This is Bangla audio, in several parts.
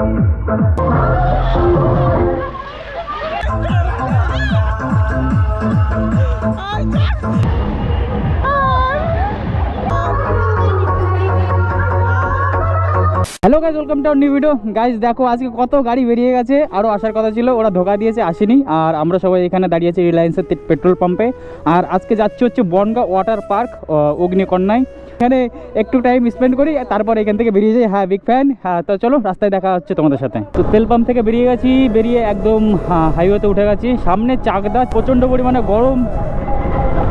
Hello guys, welcome to new video. Guys দেখো আজকে কত গাড়ি বেরিয়ে গেছে, আরও আসার কথা ছিল, ওরা ধোকা দিয়েছে, আসেনি। আর আমরা সবাই এখানে দাঁড়িয়েছি রিলায়েন্সের পেট্রোল পাম্পে। আর আজকে যাচ্ছি হচ্ছে বনগাঁ ওয়াটার পার্ক অগ্নিকন্যায়। এখানে একটু টাইম স্পেন্ড করি, তারপর এখান থেকে বেরিয়ে যাই। হ্যাঁ, বিগ ফ্যান। হ্যাঁ, তো চলো রাস্তায় দেখা হচ্ছে তোমাদের সাথে। তো তেল পাম্প থেকে বেরিয়ে গেছি, বেরিয়ে একদম হাইওয়েতে উঠে গেছি। সামনে চাকদা, প্রচণ্ড পরিমাণে গরম,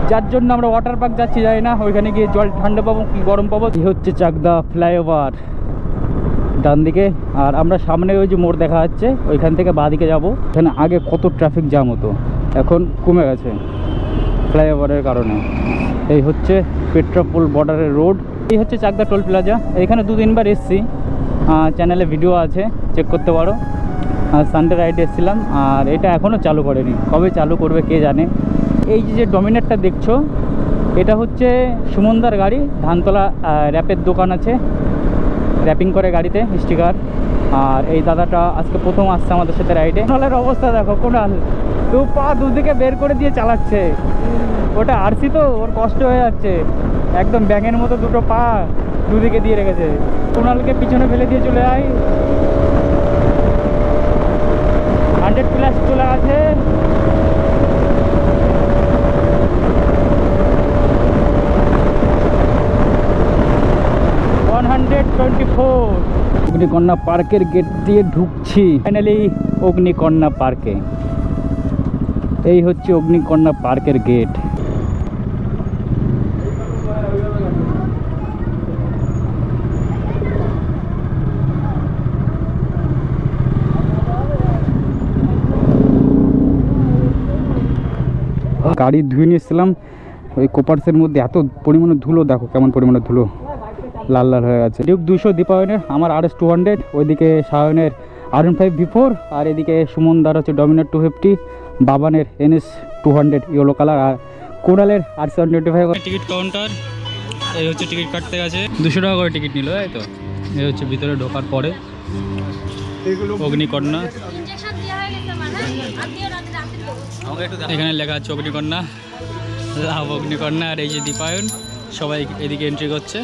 যার জন্য আমরা ওয়াটার পার্ক যাচ্ছি। যাই না ওইখানে গিয়ে জল ঠান্ডা পাবো কি গরম পাবো। এই হচ্ছে চাকদা ফ্লাইওভার ডান দিকে, আর আমরা সামনে ওই যে মোড় দেখা যাচ্ছে ওইখান থেকে বাঁ দিকে যাবো। এখানে আগে কত ট্রাফিক জ্যাম হতো, এখন কমে গেছে ফ্লাইওভারের কারণে। এই হচ্ছে পেট্রাপোল বর্ডারের রোড। এই হচ্ছে চাকদা টোল প্লাজা। এখানে 2-3 বার এসছি, চ্যানেলে ভিডিও আছে, চেক করতে পারো। আর সানডে রাইডে এসেছিলাম। আর এটা এখনও চালু করেনি, কবে চালু করবে কে জানে। এই যে ডমিনারটা দেখছো, এটা হচ্ছে সুমনদার গাড়ি। ধানতলা র্যাপের দোকান আছে, র্যাপিং করে গাড়িতে স্টিকার। আর এই দাদাটা আজকে প্রথম আসছে আমাদের সাথে রাইডে। কোনালের অবস্থা দেখো, কোনাল পা দুদিকে বের করে দিয়ে চালাচ্ছে। ওটা আরসি তো, ওর কষ্ট হয়ে যাচ্ছে, একদম ব্যাঙের মতো দুটো পা দুদিকে দিয়ে রেখেছে। কোনালকে পিছনে ফেলে দিয়ে চলে যায়। 100+ চলে আছে। অগ্নিকন্যা পার্কের গেট দিয়ে ঢুকছি ফাইনালি অগ্নিকন্যা পার্কে। এই হচ্ছে অগ্নিকন্যা পার্কের গেট। গাড়ি ধুয়ে নিয়েছিলাম ওই কোপার্সের মধ্যে, এত পরিমাণে ধুলো, দেখো কেমন পরিমাণে ধুলো, লাল লাল হয়ে গেছে। ডিউক 200 দীপায়নের, আমার RS 200, ওইদিকে সায়নের R15 V4, আর এদিকে সুমনদার হচ্ছে ডমিনার 250, বাবানের NS 200 ইয়েলো কালার, আর কোরালের RC 125। টিকিট কাউন্টার, এই হচ্ছে টিকিট কাটতে গেছে, 200 টাকা করে টিকিট নিল, তাই তো। এই হচ্ছে ভিতরে ঢোকার পরে অগ্নিকন্যা। এখানে লেখা আছে অগ্নিকন্যা, লাভ অগ্নিকন্যা। আর এই যে দীপায়ন, সবাই এদিকে এন্ট্রি করছে।